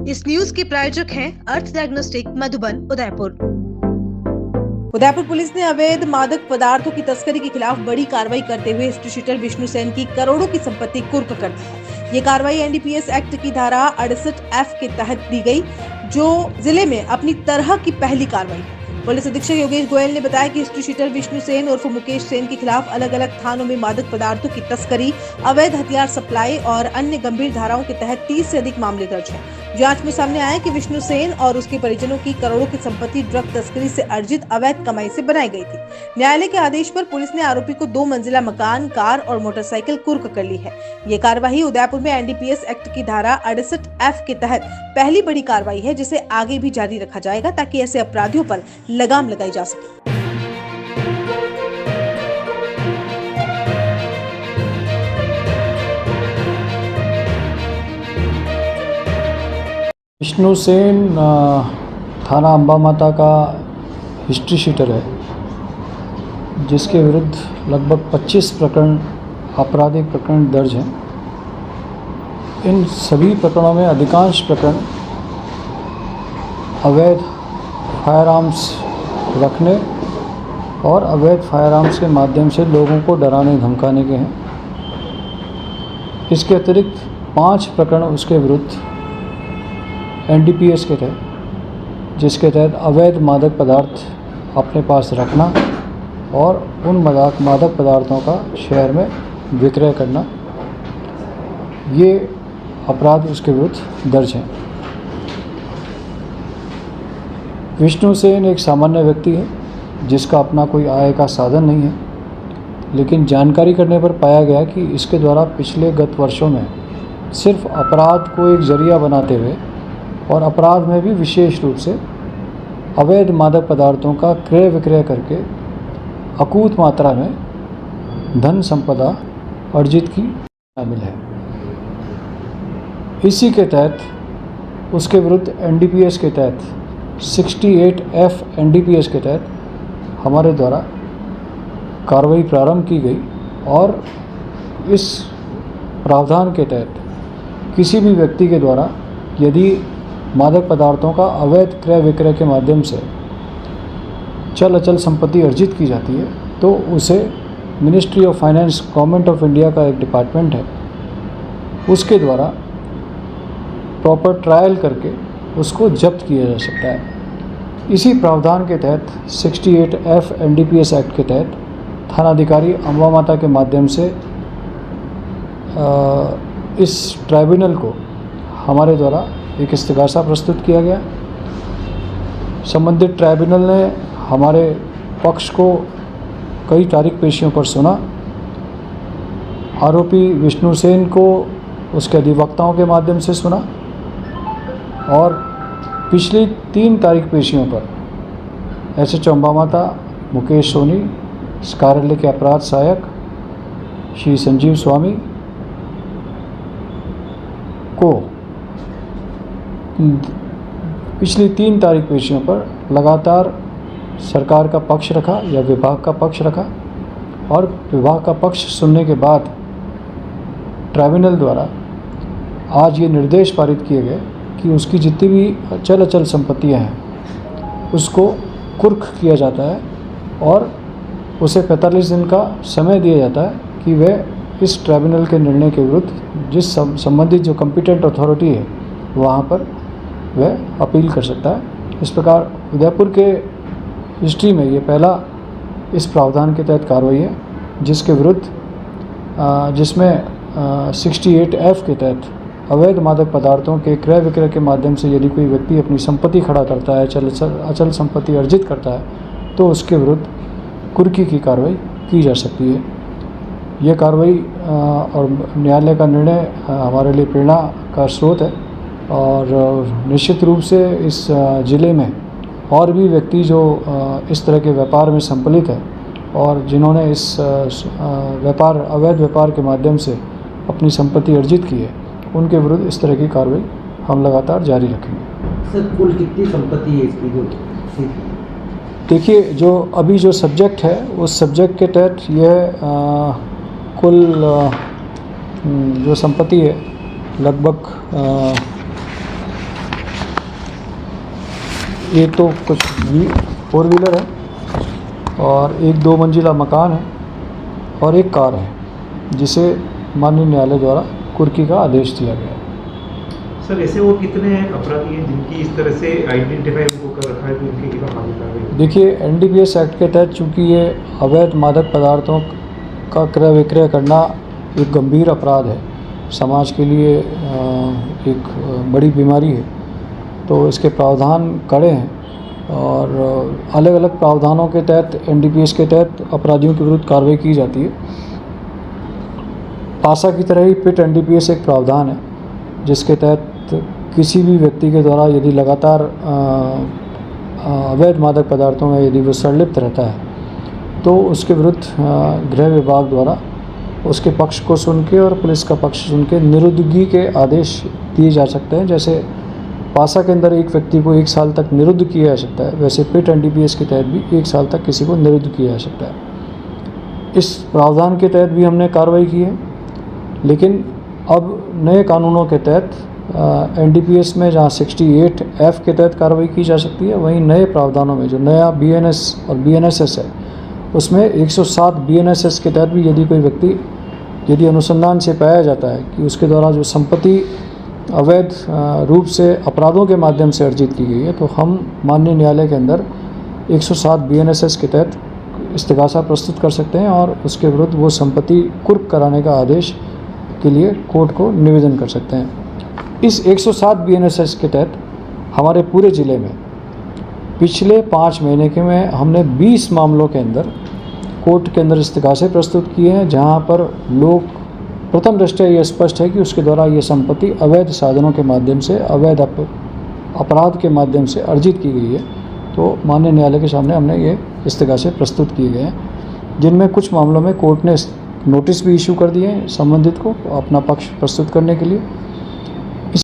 इस न्यूज के प्रायोजक हैं अर्थ डायग्नोस्टिक मधुबन उदयपुर। उदयपुर पुलिस ने अवैध मादक पदार्थों की तस्करी के खिलाफ बड़ी कार्रवाई करते हुए हिस्ट्री शीटर विष्णु सेन की करोड़ों की संपत्ति कुर्क कर दी है। ये कार्रवाई एनडीपीएस एक्ट की धारा 68F के तहत दी गई, जो जिले में अपनी तरह की पहली कार्रवाई है। पुलिस अधीक्षक योगेश गोयल ने बताया कि हिस्ट्री शीटर विष्णु सेन उर्फ मुकेश सेन के खिलाफ अलग अलग थानों में मादक पदार्थों की तस्करी, अवैध हथियार सप्लाई और अन्य गंभीर धाराओं के तहत 30 से अधिक मामले दर्ज हैं। जांच में सामने आया कि विष्णु सेन और उसके परिजनों की करोड़ों की संपत्ति ड्रग तस्करी से अर्जित अवैध कमाई से बनाई गई थी। न्यायालय के आदेश पर पुलिस ने आरोपी को 2 मंजिला मकान, कार और मोटरसाइकिल कुर्क कर ली है। ये कार्रवाई उदयपुर में एनडीपीएस एक्ट की धारा 68F के तहत पहली बड़ी कार्रवाई है, जिसे आगे भी जारी रखा जाएगा ताकि ऐसे अपराधियों पर लगाम लगाई जा सके। विष्णु सेन थाना अंबा माता का हिस्ट्री शीटर है, जिसके विरुद्ध लगभग 25 प्रकरण आपराधिक प्रकरण दर्ज हैं। इन सभी प्रकरणों में अधिकांश प्रकरण अवैध फायर आर्म्स रखने और अवैध फायर आर्म्स के माध्यम से लोगों को डराने धमकाने के हैं। इसके अतिरिक्त 5 प्रकरण उसके विरुद्ध एनडीपीएस के तहत, जिसके तहत अवैध मादक पदार्थ अपने पास रखना और उन मादक पदार्थों का शहर में विक्रय करना, ये अपराध उसके विरुद्ध दर्ज हैं। विष्णु सेन एक सामान्य व्यक्ति है, जिसका अपना कोई आय का साधन नहीं है, लेकिन जानकारी करने पर पाया गया कि इसके द्वारा पिछले गत वर्षों में सिर्फ अपराध को एक जरिया बनाते हुए और अपराध में भी विशेष रूप से अवैध मादक पदार्थों का क्रय विक्रय करके अकूत मात्रा में धन संपदा अर्जित की शामिल है। इसी के तहत उसके विरुद्ध एनडीपीएस के तहत 68F एनडीपीएस के तहत हमारे द्वारा कार्रवाई प्रारंभ की गई और इस प्रावधान के तहत किसी भी व्यक्ति के द्वारा यदि मादक पदार्थों का अवैध क्रय विक्रय के माध्यम से चल अचल संपत्ति अर्जित की जाती है, तो उसे ministry of finance government of India का एक डिपार्टमेंट है, उसके द्वारा प्रॉपर ट्रायल करके उसको जब्त किया जा सकता है। इसी प्रावधान के तहत 68F एनडीपीएस एक्ट के तहत थानाधिकारी अंबा माता के माध्यम से इस ट्राइब्यूनल को हमारे द्वारा एक इस्तिगासा प्रस्तुत किया गया। संबंधित ट्राइब्यूनल ने हमारे पक्ष को कई तारीख पेशियों पर सुना। आरोपी विष्णु सेन को उसके अधिवक्ताओं के माध्यम से सुना और पिछली 3 तारीख पेशियों पर एसएचओ अंबा माता मुकेश सोनी, इस कार्यालय के अपराध सहायक श्री संजीव स्वामी को पिछली 3 तारीख पेशियों पर लगातार सरकार का पक्ष रखा या विभाग का पक्ष रखा और विभाग का पक्ष सुनने के बाद ट्राइब्यूनल द्वारा आज ये निर्देश पारित किए गए कि उसकी जितनी भी चल अचल संपत्तियां हैं उसको कुर्क किया जाता है और उसे 45 दिन का समय दिया जाता है कि वह इस ट्राइब्यूनल के निर्णय के विरुद्ध जिस संबंधित जो कॉम्पिटेंट अथॉरिटी है वहाँ पर वह अपील कर सकता है। इस प्रकार उदयपुर के हिस्ट्री में ये पहला इस प्रावधान के तहत कार्रवाई है, जिसके विरुद्ध जिसमें 68F के तहत अवैध मादक पदार्थों के क्रय विक्रय के माध्यम से यदि कोई व्यक्ति अपनी संपत्ति खड़ा करता है, अचल संपत्ति अर्जित करता है, तो उसके विरुद्ध कुर्की की कार्रवाई की जा सकती है। यह कार्रवाई और न्यायालय का निर्णय हमारे लिए प्रेरणा का स्रोत है और निश्चित रूप से इस ज़िले में और भी व्यक्ति जो इस तरह के व्यापार में संपलित है और जिन्होंने इस अवैध व्यापार के माध्यम से अपनी संपत्ति अर्जित की है, उनके विरुद्ध इस तरह की कार्रवाई हम लगातार जारी रखेंगे। सर, कुल कितनी संपत्ति है इसकी? देखिए, जो अभी जो सब्जेक्ट है उस सब्जेक्ट के तहत यह कुल जो संपत्ति है लगभग एक तो कुछ 4 व्हीलर है और एक 2 मंजिला मकान है और एक कार है जिसे माननीय न्यायालय द्वारा कुर्की का आदेश दिया गया है। सर ऐसे वो कितने अपराधी हैं जिनकी इस तरह से आइडेंटिफाई उनको कर रखा है कि उनके खिलाफ आगे कार्रवाई? देखिए, एनडीपीएस एक्ट के तहत चूँकि ये अवैध मादक पदार्थों का क्रय विक्रय करना एक गंभीर अपराध है, समाज के लिए एक बड़ी बीमारी है, तो इसके प्रावधान कड़े हैं और अलग अलग प्रावधानों के तहत एनडीपीएस के तहत अपराधियों के विरुद्ध कार्रवाई की जाती है। पासा की तरह ही पिट एनडीपीएस एक प्रावधान है जिसके तहत किसी भी व्यक्ति के द्वारा यदि लगातार अवैध मादक पदार्थों में यदि वो संलिप्त रहता है तो उसके विरुद्ध गृह विभाग द्वारा उसके पक्ष को सुन के और पुलिस का पक्ष सुन के निरुद्धगी के आदेश दिए जा सकते हैं। जैसे पासा के अंदर एक व्यक्ति को 1 साल तक निरुद्ध किया जा सकता है, वैसे पिट एनडीपीएस के तहत भी 1 साल तक किसी को निरुद्ध किया जा सकता है। इस प्रावधान के तहत भी हमने कार्रवाई की है, लेकिन अब नए कानूनों के तहत एनडीपीएस में जहां 68F के तहत कार्रवाई की जा सकती है, वहीं नए प्रावधानों में जो नया बीएनएस और बीएनएसएस है उसमें 107 बीएनएसएस के तहत भी यदि कोई व्यक्ति यदि अनुसंधान से पाया जाता है कि उसके द्वारा जो संपत्ति अवैध रूप से अपराधों के माध्यम से अर्जित की गई है, तो हम माननीय न्यायालय के अंदर 107 बीएनएसएस के तहत इस्तिगासा प्रस्तुत कर सकते हैं और उसके विरुद्ध वो संपत्ति कुर्क कराने का आदेश के लिए कोर्ट को निवेदन कर सकते हैं। इस 107 बीएनएसएस के तहत हमारे पूरे ज़िले में पिछले 5 महीने के में हमने 20 मामलों के अंदर कोर्ट के अंदर इस्तिगासे प्रस्तुत किए हैं, जहां पर लोग प्रथम दृष्टया ये स्पष्ट है कि उसके द्वारा ये संपत्ति अवैध साधनों के माध्यम से अवैध अपराध के माध्यम से अर्जित की गई है। तो माननीय न्यायालय के सामने हमने ये इस्तिगासे प्रस्तुत किए गए हैं, जिनमें कुछ मामलों में कोर्ट ने नोटिस भी इशू कर दिए हैं संबंधित को अपना पक्ष प्रस्तुत करने के लिए।